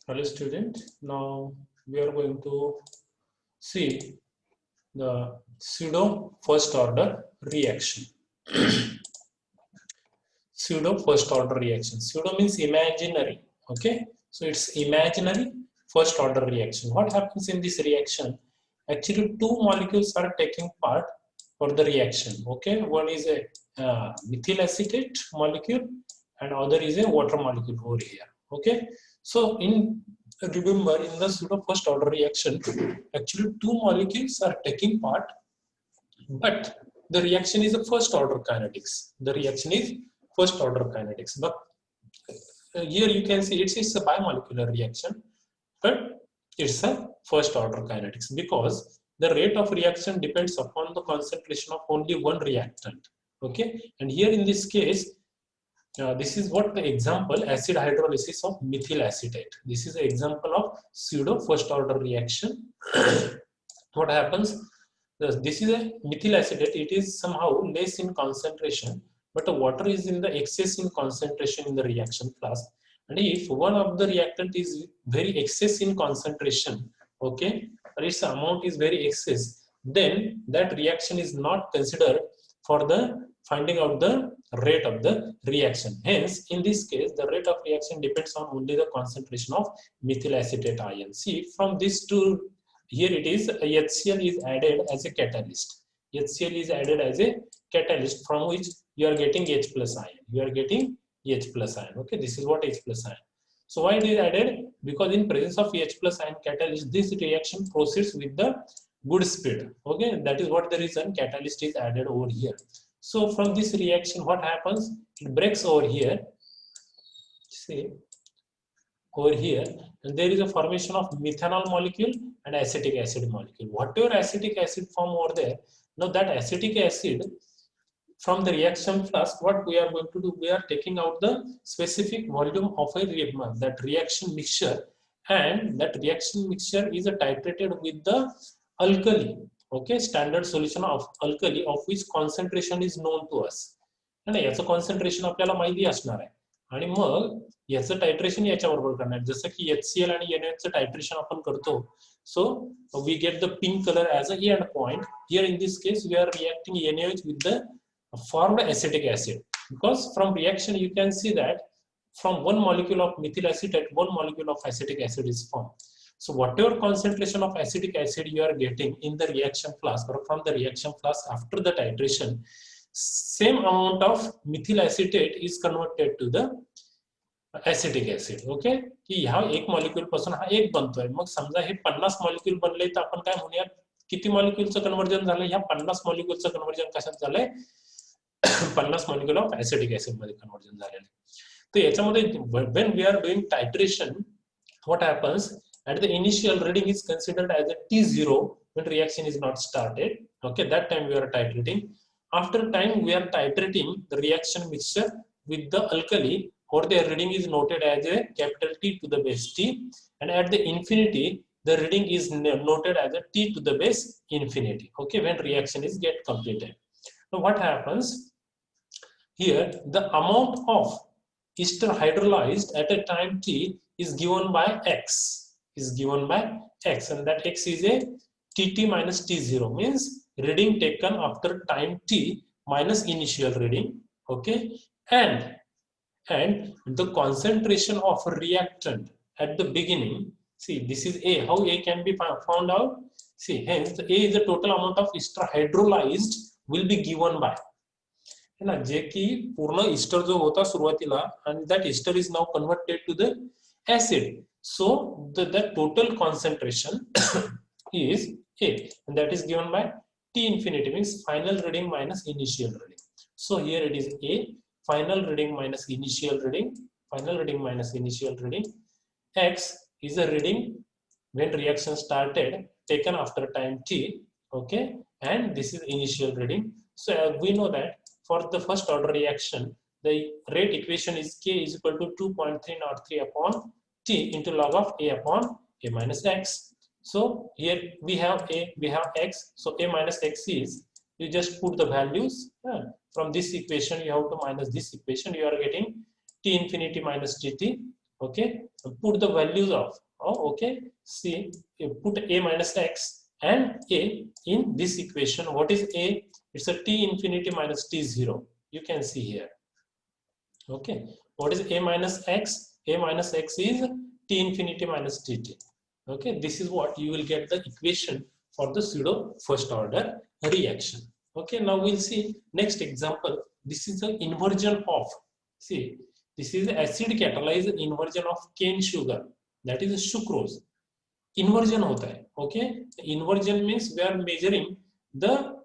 Hello student, now we are going to see the pseudo first order reaction. Pseudo first order reaction. Pseudo means imaginary. Okay, so it's imaginary first order reaction. What happens in this reaction? Actually, two molecules are taking part for the reaction. Okay, one is a methyl acetate molecule and other is a water molecule over here. Okay, so remember in the pseudo first order reaction, actually two molecules are taking part, but the reaction is a first order kinetics. The reaction is first order kinetics. But here you can see it's a bimolecular reaction, but it's a first order kinetics because the rate of reaction depends upon the concentration of only one reactant. Okay, and here in this case, this is what the example acid hydrolysis of methyl acetate. This is an example of pseudo first order reaction. What happens? This is a methyl acetate. It is somehow less in concentration, but the water is in the excess in concentration in the reaction flask. And if one of the reactant is very excess in concentration, okay, or its amount is very excess, then that reaction is not considered for the finding out the rate of the reaction. Hence, in this case, the rate of reaction depends on only the concentration of methyl acetate ion. See, from these two, here it is HCl is added as a catalyst. HCl is added as a catalyst from which you are getting H plus ion. You are getting H plus ion. Okay, this is what H plus ion. So why it is added? Because in presence of H plus ion catalyst, this reaction proceeds with the good speed. Okay, that is what the reason catalyst is added over here. So from this reaction, what happens? It breaks over here. See, over here, and there is a formation of methanol molecule and acetic acid molecule. Whatever acetic acid form over there, now that acetic acid from the reaction flask, what we are going to do, we are taking out the specific volume of that reaction mixture, and that reaction mixture is titrated with the alkali. Okay, standard solution of alkali of which concentration is known to us. and याचं concentration आपल्याला माहिती असणार आहे आणि मग याचं टायट्रेशन याच्याबरोबर करणार जसं की HCl आणि NaOH टायट्रेशन आपण करतो so we get the pink color as a end point. Here in this case we are reacting NaOH with the formed acetic acid because from reaction you can see that from one molecule of methyl acetate one molecule of acetic acid is formed. So whatever concentration of acetic acid you are getting in the reaction flask or from the reaction flask after the titration, same amount of methyl acetate is converted to the acetic acid. Okay की ह्या एक molecule पासून हा एक बनतोय मग समजा हे 50 molecule बनले तर आपण काय म्हणूया किती मॉलिक्यूलचं कन्वर्जन झालं ह्या 50 मॉलिक्यूलचं कन्वर्जन कशात झालंय 50 मॉलिक्यूल ऑफ acetic acid मध्ये कन्वर्जन झालेलं तर याच्यामध्ये when we are doing titration what happens at the initial reading is considered as a T0 when reaction is not started. Okay, that time we are titrating. After time we are titrating the reaction mixture with the alkali or the reading is noted as a capital T to the base T, and at the infinity the reading is noted as a T to the base infinity. Okay, when reaction is get completed. Now what happens here, the amount of ester hydrolyzed at a time T is given by X, and that X is a Tt minus T0 means reading taken after time T minus initial reading. Okay, and the concentration of a reactant at the beginning, see this is A, how A can be found out, see hence the A is the total amount of ester hydrolyzed will be given by है ना जे की पूर्ण Easter जो होता सुरुवातीला and that ester is now converted to the acid, so the total concentration is A, and that is given by T infinity means final reading minus initial reading. So here it is A, final reading minus initial reading, X is a reading when reaction started taken after time T. Okay, and this is initial reading. So we know that for the first order reaction the rate equation is K is equal to 2.303 upon T into log of A upon A minus X. So here we have A, we have X, so A minus X is, you just put the values from this equation, you have to minus this equation, you are getting T infinity minus Tt Okay, put the values of, okay, see, put a minus x and a in this equation. What is a? It's a t infinity minus t0. You can see here. Okay, what is a minus x? A minus x is t infinity minus tt. Okay, this is what you will get the equation for the pseudo first order reaction. Okay, now we'll see next example. This is the inversion of, see, this is acid catalyzed inversion of cane sugar, that is sucrose. Inversion hota hai. Okay, inversion means we are measuring the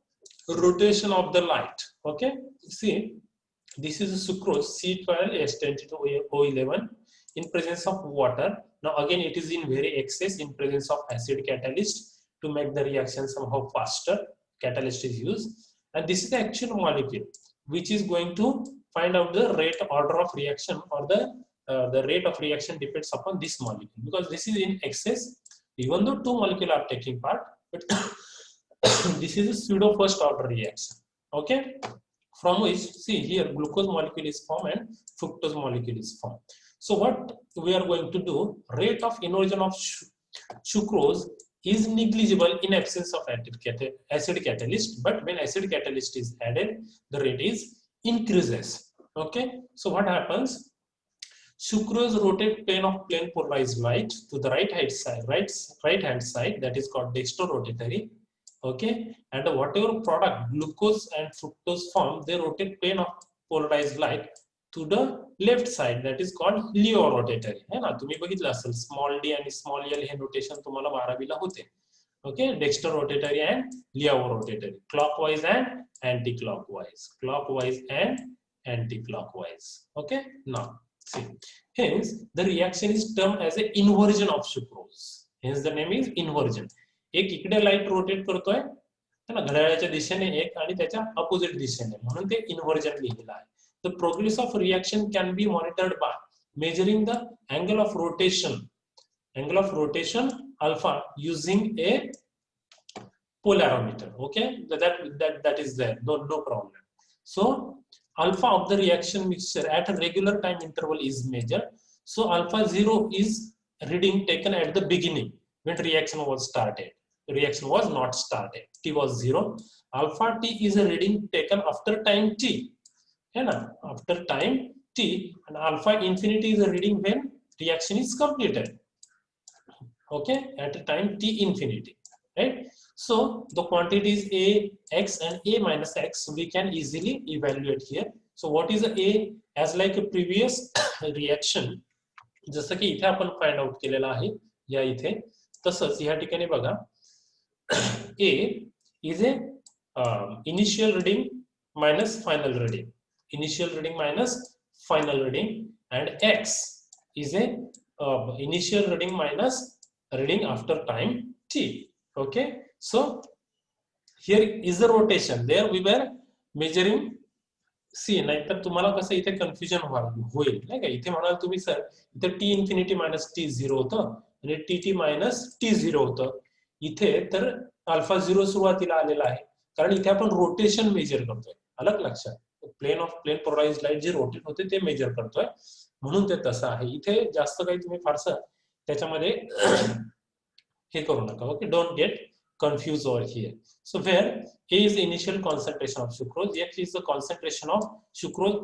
rotation of the light. Okay, see, this is sucrose C12H10O11 in presence of water. Now again it is in very excess in presence of acid catalyst. To make the reaction somehow faster, catalyst is used, and this is the actual molecule which is going to find out the rate order of reaction, or the rate of reaction depends upon this molecule, because this is in excess. Even though two molecules are taking part, but this is a pseudo first order reaction. Okay, from which, see here, glucose molecule is formed and fructose molecule is formed. So what we are going to do, rate of inversion of sucrose is negligible in absence of acid catalyst, but when acid catalyst is added, the rate is increases. Okay, so what happens? Sucrose rotate plane of plane polarized light to the right hand side, that is called dextrorotatory. Okay, and whatever product glucose and fructose form, they rotate plane of polarized light to the left side, that is called leorotatory. है ना, तुम्ही बघितलं असेल small D आणि small L हे notation तुम्हाला 12वीला होते. Okay, dextrorotatory and leorotatory, clockwise and anti-clockwise, clockwise and anti-clockwise. Okay, now see, hence the reaction is termed as an inversion of sucrose. Hence the name is inversion. एक इकडे light rotate करतोय है ना, घड्याळाच्या दिशेने एक आणि त्याच्या अपोजिट दिशेने, म्हणून ते इन्व्हर्जन लिहिलेलं आहे. The progress of reaction can be monitored by measuring the angle of rotation alpha using a polarimeter. Okay, that is there, no problem. So alpha of the reaction mixture at a regular time interval is measured. So alpha 0 is reading taken at the beginning when reaction was started. The reaction was not started, t was 0. Alpha t is a reading taken after time t, after time t, and alpha infinity is a reading when reaction is completed. Okay, at a time t infinity, right? So the quantities a, x and a minus x we can easily evaluate here. So what is a? As like a previous reaction, जसं की इथे आपण find out केलेला आहे या इथे, तसंच या ठिकाणी बघा, a is a initial reading minus final reading, initial reading minus final reading, and x is a initial reading minus reading after time t. Okay, so here is the rotation, there we were measuring. सी, नाहीतर तुम्हाला कसं इथे confusion होईल नाही का, इथे म्हणाल तुम्ही सर इथे T infinity minus T zero होतं आणि T T minus T zero होतं, इथे तर अल्फा झिरो सुरुवातीला आलेला आहे, कारण इथे आपण रोटेशन मेजर करतोय. अलग लक्षात, प्लेन पोलराइज्ड लाईट जे रोटेट होते ते मेजर करतोय, म्हणून ते तसं आहे. इथे जास्त काही तुम्ही फारसं त्याच्यामध्ये हे करू नका. Okay, don't get confused over here. So where A is the initial concentration of sucrose, X is the concentration of sucrose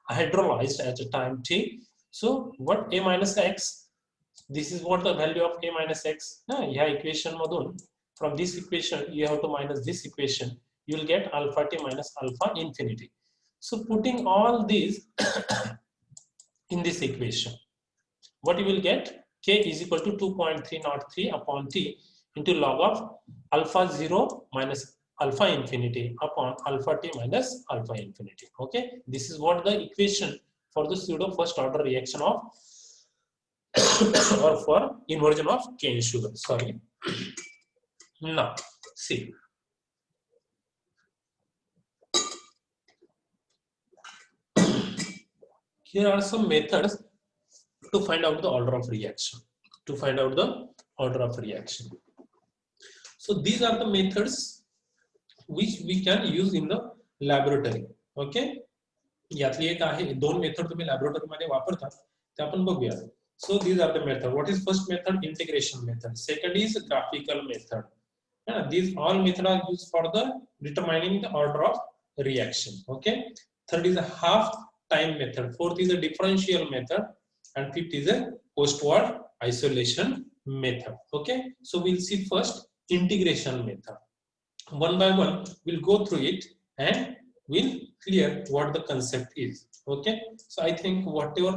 hydrolyzed at a time t. So what A minus X, this is what the value of A minus X. Yeah, equation madun, from this equation you have to minus this equation, you will get alpha t minus alpha infinity. So putting all these in this equation, what you will get, K is equal to 2.303 upon t into log of alpha 0 minus alpha infinity upon alpha t minus alpha infinity. Okay, this is what the equation for the pseudo first order reaction of or for inversion of cane sugar. Sorry. Now see, here are some methods to find out the order of reaction. So these are the methods which we can use in the laboratory. Okay, यातली एक आहे, दोन method तुम्ही laboratory मध्ये वापरतात, ते आपण बघूया. So these are the method. What is first method? Integration method. Second is graphical method. These all methods are used for the determining the order of reaction. Okay. Third is a half time method. Fourth is a differential method, and fifth is a postword isolation method. Okay. So we'll see first integration method. One by one, we'll go through it and we'll clear what the concept is. Okay. So I think whatever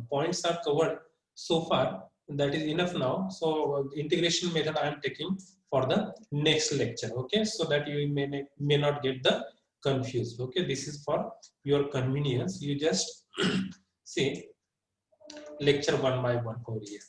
points are covered so far, that is enough now. So integration method I am taking for the next lecture. Okay. So that you may not get the confused. Okay. This is for your convenience. You just see lecture one by one over here.